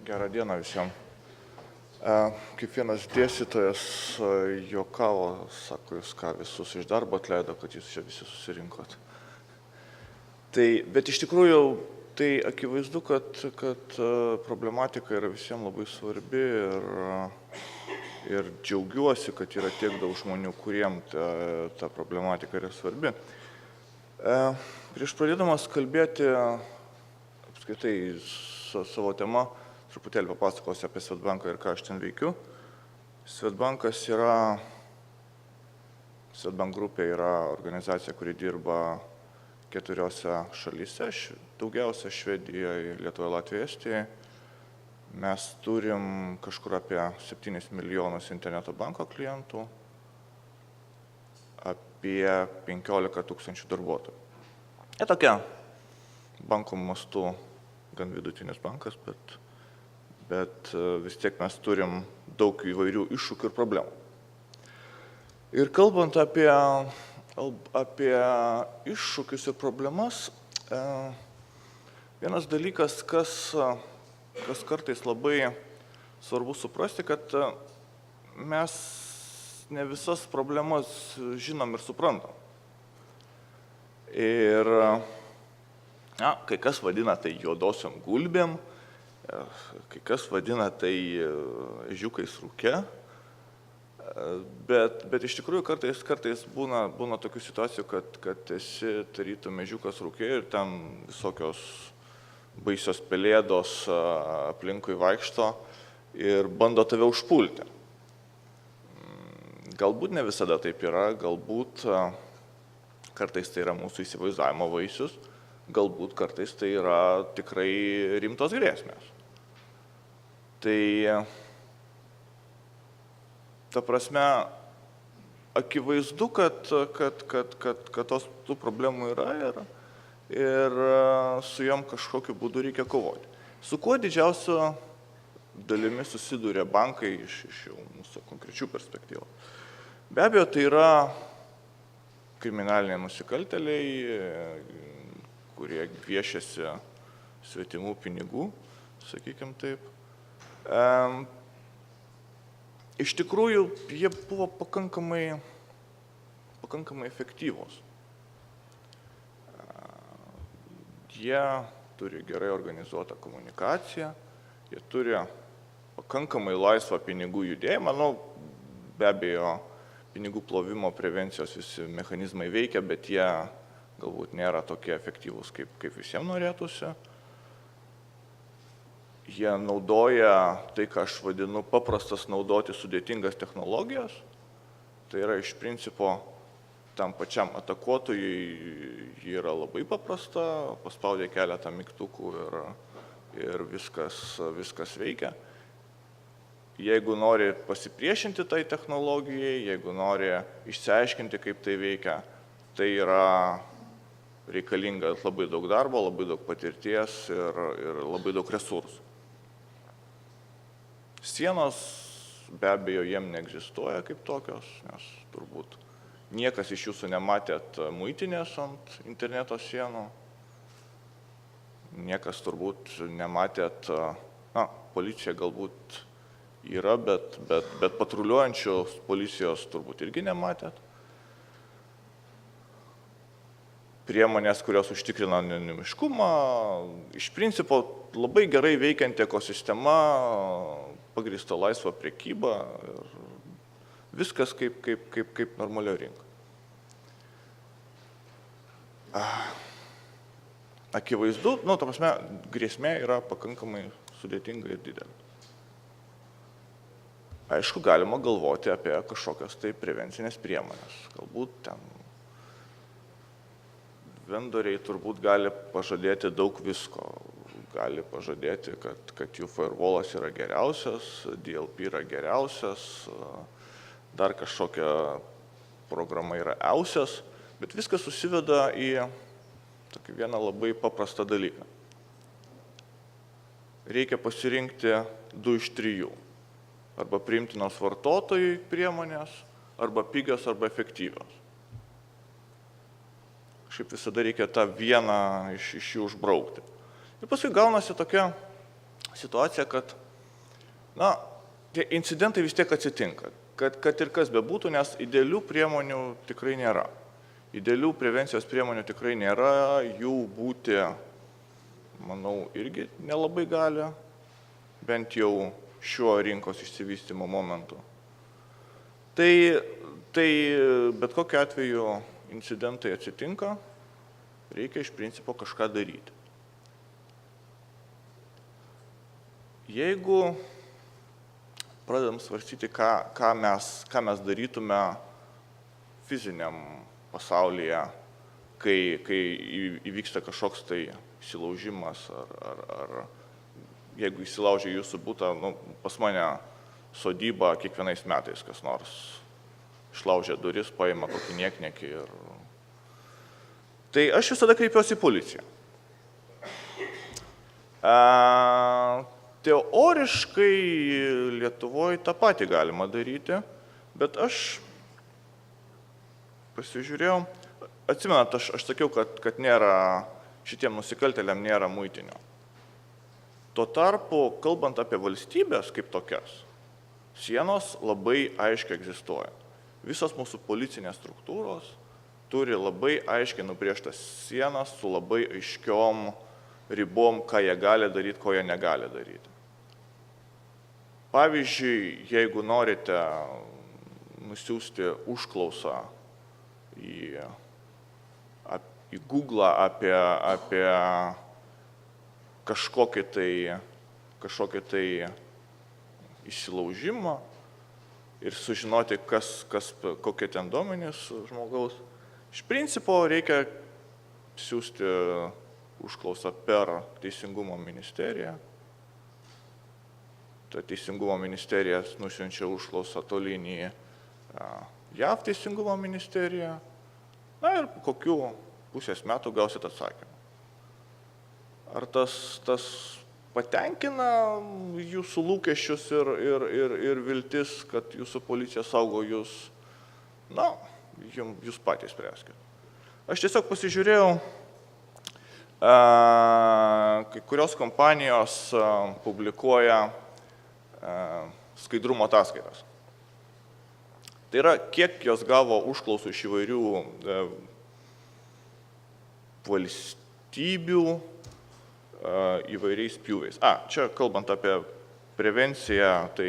Gerą dieną visiems. Kaip vienas dėstytojas juokavo, sako, jūs ką visus iš darbo atleido, kad jūs čia visi susirinkot. Bet iš tikrųjų tai akivaizdu, kad problematika yra visiems labai svarbi ir džiaugiuosi, kad yra tiek daug žmonių, kuriem ta problematika yra svarbi. Prieš pradėdamas kalbėti apskritai savo tema, truputėlį papasakosiu apie Swedbanką ir ką aš ten veikiu. Swedbank grupė yra organizacija, kuri dirba 4 šalyse, daugiausia Švedijoje, Lietuvoje, Latvijoje, Estijoje. Mes turim kažkur apie 7 milijonus interneto banko klientų, apie 15 000 darbuotojų. Tai tokia banko mastu gan vidutinis bankas, bet vis tiek mes turim daug įvairių iššūkių ir problemų. Ir kalbant apie iššūkius ir problemas, vienas dalykas, kas kartais labai svarbu suprasti, kad mes ne visas problemas žinom ir suprantam. Ir kai kas vadina tai juodosiom gulbėm, kai kas vadina tai ežiukais rūke, bet iš tikrųjų kartais būna tokių situacijų, kad esi tarytum ežiukas rūke ir ten visokios baisios pelėdos aplinkui vaikšto ir bando tave užpulti. Galbūt ne visada taip yra, galbūt kartais tai yra mūsų įsivaizdavimo vaisius, galbūt kartais tai yra tikrai rimtos grėsmės. Tai, ta prasme, akivaizdu, kad tų problemų yra ir su jom kažkokiu būdu reikia kovoti. Su kuo didžiausio dalimi susiduria bankai iš jau mūsų konkrečių perspektyvų? Be abejo, tai yra kriminaliniai nusikaltėliai, kurie gviešiasi svetimų pinigų, sakykim taip. Iš tikrųjų, jie buvo pakankamai efektyvūs. Jie turi gerai organizuotą komunikaciją, jie turi pakankamai laisvą pinigų judėjimą. Be abejo, pinigų plovimo prevencijos visi mechanizmai veikia, bet jie galbūt nėra tokie efektyvūs, kaip visiems norėtųsi. Jie naudoja tai, ką aš vadinu paprastas naudoti sudėtingas technologijas. Tai yra iš principo tam pačiam atakuotojui yra labai paprasta, paspaudė keletą mygtukų ir viskas veikia. Jeigu nori pasipriešinti tai technologijai, jeigu nori išsiaiškinti, kaip tai veikia, tai yra reikalinga labai daug darbo, labai daug patirties ir labai daug resursų. Sienos be abejo jiem neegzistuoja kaip tokios, nes turbūt niekas iš jūsų nematėt muitinės ant interneto sienų, niekas turbūt nematėt, policija galbūt yra, bet patruliuojančios policijos turbūt irgi nematėt. Priemonės, kurios užtikrina anonimiškumą, iš principo labai gerai veikianti ekosistema, pagrįsta laisva prekyba ir viskas kaip normalio rinka. Akivaizdu, ta prasme, grėsmė yra pakankamai sudėtinga ir didelė. Aišku, galima galvoti apie kažkokias tai prevencinės priemonės. Galbūt ten vendoriai turbūt gali pažadėti daug visko. Gali pažadėti, kad jų firewallas yra geriausias, DLP yra geriausias, dar kažkokia programa yra eusias, bet viskas susiveda į tokį vieną labai paprastą dalyką. Reikia pasirinkti 2 iš 3. Arba priimtinos vartotojui priemonės, arba pigios, arba efektyvios. Šiaip visada reikia tą vieną iš jų užbraukti. Ir paskui gaunasi tokia situacija, kad, tie incidentai vis tiek atsitinka, kad ir kas bebūtų, nes idealių priemonių tikrai nėra. Idealių prevencijos priemonių tikrai nėra, jų būti, manau, irgi nelabai gali, bent jau šiuo rinkos išsivystymo momentu. Tai bet kokiu atveju incidentai atsitinka, reikia iš principo kažką daryti. Jeigu pradedam svarstyti, ką mes darytume fiziniam pasaulyje, kai įvyksta kažkoks tai įsilaužimas ar jeigu įsilaužia jūsų butą, pas mane sodyba kiekvienais metais kas nors išlaužia duris, paima kokį niekniekį ir... Tai aš visada kreipiuosi į policiją. Teoriškai Lietuvoje tą patį galima daryti, bet aš pasižiūrėjau, atsimenat, aš sakiau, kad nėra, šitiem nusikaltėliam nėra muitinio. Tuo tarpu, kalbant apie valstybės kaip tokias, sienos labai aiškiai egzistuoja. Visos mūsų policinės struktūros turi labai aiškiai nubrėžtas sienas su labai aiškiom ribom, ką jie gali daryti, ko jie negali daryti. Pavyzdžiui, jeigu norite nusiųsti užklausą į Google apie kažkokį tai įsilaužimą ir sužinoti, kokie ten duomenys žmogaus. Iš principo reikia siųsti užklausą per Teisingumo ministeriją. Ta Teisingumo ministerija nusiunčia užklausą tolyn į JAV Teisingumo ministeriją. Na ir po kokių pusės metų gausit atsakymą. Ar tas patenkina jūsų lūkesčius ir viltis, kad jūsų policija saugo jūs? Jūs patys spręskit. Aš tiesiog pasižiūrėjau, kai kurios kompanijos publikuoja skaidrumo ataskaitas. Tai yra, kiek jos gavo užklausų iš įvairių valstybių įvairiais pjūviais. Čia kalbant apie prevenciją, tai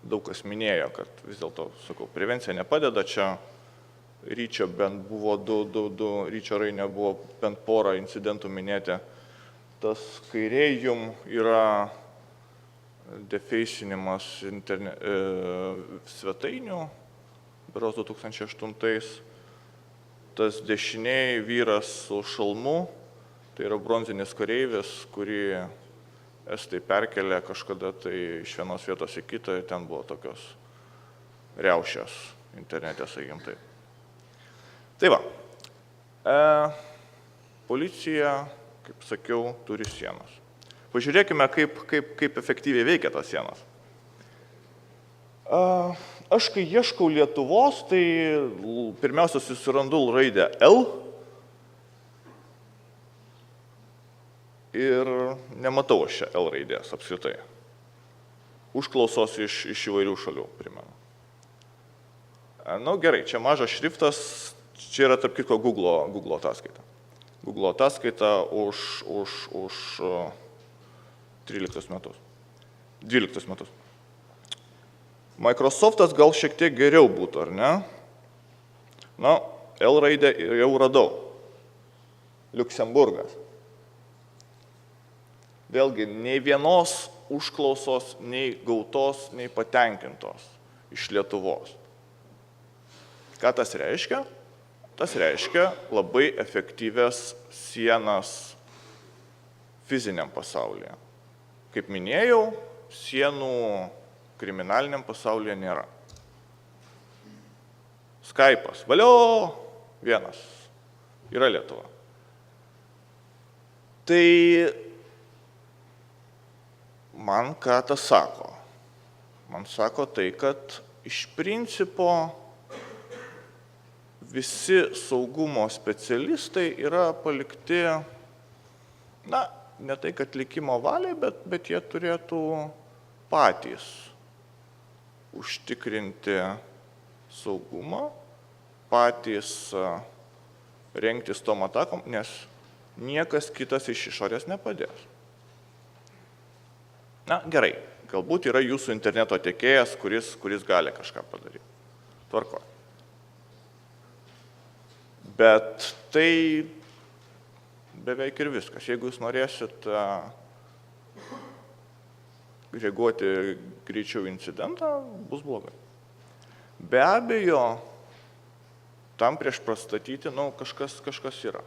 daug kas minėjo, kad vis dėlto, sakau, prevencija nepadeda. Čia Ryčio bent buvo Ryčio Rainio buvo bent porą incidentų minėti. Tas kairėjum yra defeisinimas svetainių, berods 2008. Tas dešiniai vyras su šalmu, tai yra bronzinis kareivis, kurį estai perkelė kažkada tai iš vienos vietos į kitą ir ten buvo tokios riaušės internete, sakykim taip. Tai va, policija, kaip sakiau, turi sienas. Pažiūrėkime, kaip efektyviai veikia tas sienas. Aš kai ieškau Lietuvos, tai pirmiausia susirandu raidę L ir nematau aš čia L raidės apskritai. Užklausos iš įvairių šalių primenu. Gerai, čia mažas šriftas, čia yra tarp kitko Google ataskaita. Google ataskaita už 13 metus. 12 metus. Microsoftas gal šiek tiek geriau būtų, ar ne? L raidę jau radau. Liuksemburgas. Vėlgi, nei vienos užklausos, nei gautos, nei patenkintos iš Lietuvos. Ką tas reiškia? Tas reiškia labai efektyvias sienas fiziniam pasaulyje. Kaip minėjau, sienų kriminaliniam pasaulyje nėra. Skype'as, valio, vienas, yra Lietuva. Tai man ką tas sako? Man sako tai, kad iš principo visi saugumo specialistai yra palikti, ne tai, kad likimo valiai, bet jie turėtų patys užtikrinti saugumą, patys rengtis tom atakom, nes niekas kitas iš išorės nepadės. Na, gerai, galbūt yra jūsų interneto tiekėjas, kuris gali kažką padaryti. Tvarko. Bet tai beveik ir viskas. Jeigu jūs norėsit reaguoti greičiau incidentą, bus blogai. Be abejo, tam prieš pastatyti, kažkas yra.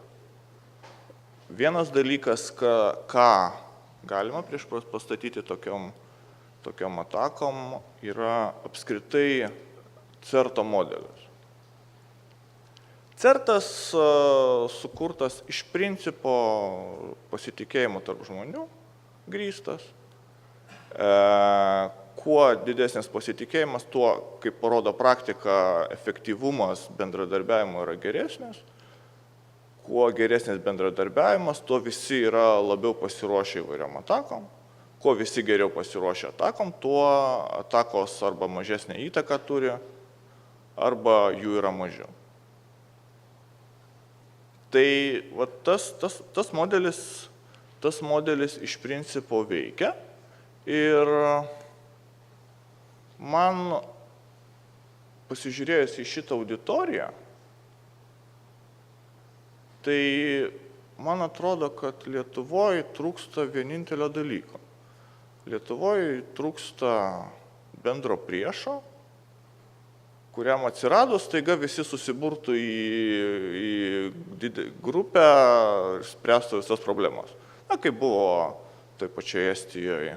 Vienas dalykas, ką galima prieš pastatyti tokiom atakom, yra apskritai CERT modelis. CERTas sukurtas iš principo pasitikėjimo tarp žmonių grįstas. Kuo didesnis pasitikėjimas, tuo, kaip parodo praktika, efektyvumas bendradarbiavimo yra geresnis. Kuo geresnis bendradarbiavimas, tuo visi yra labiau pasiruošę įvairiom atakom. Kuo visi geriau pasiruošę atakom, tuo atakos arba mažesnę įtaką turi, arba jų yra mažiau. Tai tas modelis iš principo veikia ir man pasižiūrėjus į šitą auditoriją, tai man atrodo, kad Lietuvoje trūksta vienintelio dalyko. Lietuvoje trūksta bendro priešo, kuriam atsiradus, staiga visi susiburtų į grupę ir spręstų visas problemas. Na, kaip buvo toj pačioje Estijoje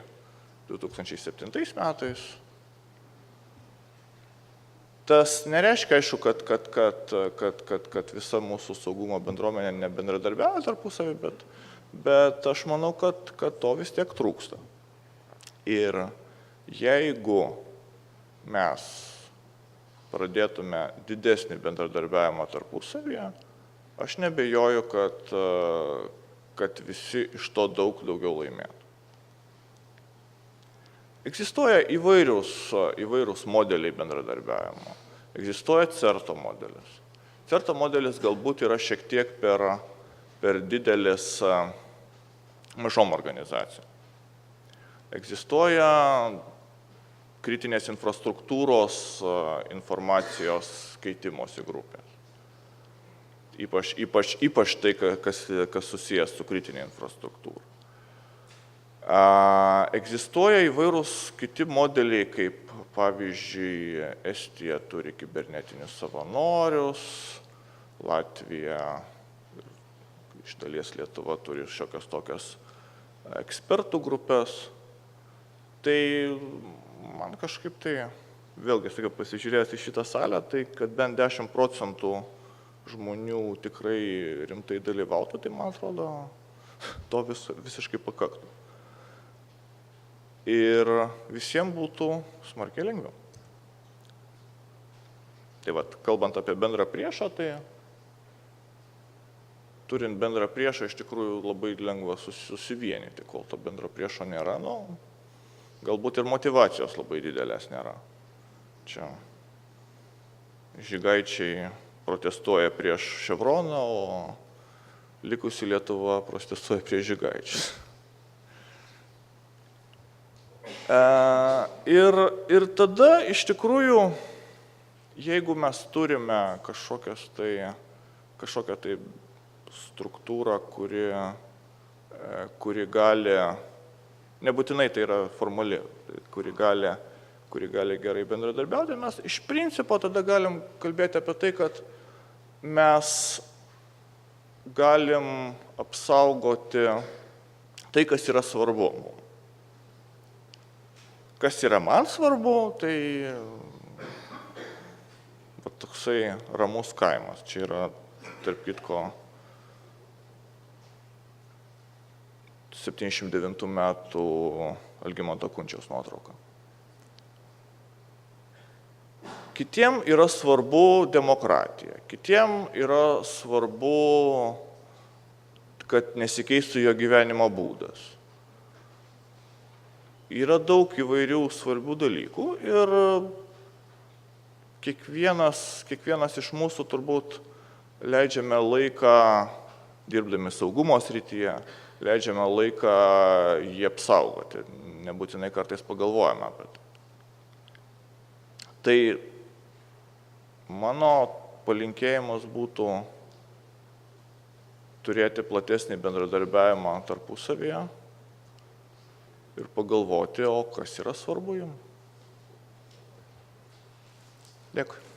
2007 metais. Tas nereiškia, aišku, kad visa mūsų saugumo bendruomenė nebendradarbiauja tarpusavį, bet aš manau, kad to vis tiek trūksta. Ir jeigu mes pradėtume didesnį bendradarbiavimą tarpusavyje, aš nebejoju, kad visi iš to daugiau laimėtų. Egzistuoja įvairūs modeliai bendradarbiavimo. Egzistuoja CERT modelis. CERT modelis galbūt yra šiek tiek per didelis mažom organizacijom. Egzistuoja kritinės infrastruktūros informacijos keitimosi grupės. Ypač tai, kas susijęs su kritinė infrastruktūra. Egzistuoja įvairūs kiti modeliai, kaip pavyzdžiui, Estija turi kibernetinius savanorius, Latvija, iš dalies Lietuva turi šiokias tokias ekspertų grupės. Tai man kažkaip tai, vėlgi, pasižiūrėjęs į šitą salę, tai kad bent 10% žmonių tikrai rimtai dalyvautų, tai man atrodo, to visiškai pakaktų. Ir visiems būtų smarkiai lengviau. Tai kalbant apie bendrą priešą, tai turint bendrą priešą iš tikrųjų labai lengva susivienyti, kol to bendro priešo nėra, galbūt ir motyvacijos labai didelės nėra. Čia žygaičiai protestuoja prieš Chevroną, o likusi Lietuva protestuoja prieš žygaičius. Ir tada iš tikrųjų, jeigu mes turime kažkokią tai struktūrą, kuri gali, nebūtinai tai yra formali, kuri gali gerai bendradarbiauti, mes iš principo tada galim kalbėti apie tai, kad mes galim apsaugoti tai, kas yra svarbu mums. Kas yra man svarbu, tai toksai ramus kaimas. Čia yra, tarp kitko, 79 metų Algimanto Kunčiaus nuotrauka. Kitiem yra svarbu demokratija, kitiem yra svarbu, kad nesikeistų jo gyvenimo būdas. Yra daug įvairių svarbių dalykų ir kiekvienas iš mūsų turbūt leidžiame laiką dirbdami saugumo srityje, leidžiame laiką jį apsaugoti, nebūtinai kartais pagalvojame apie tai. Tai mano palinkėjimas būtų turėti platesnį bendradarbiavimą tarpusavyje ir pagalvoti, o kas yra svarbu jums. Dėkui.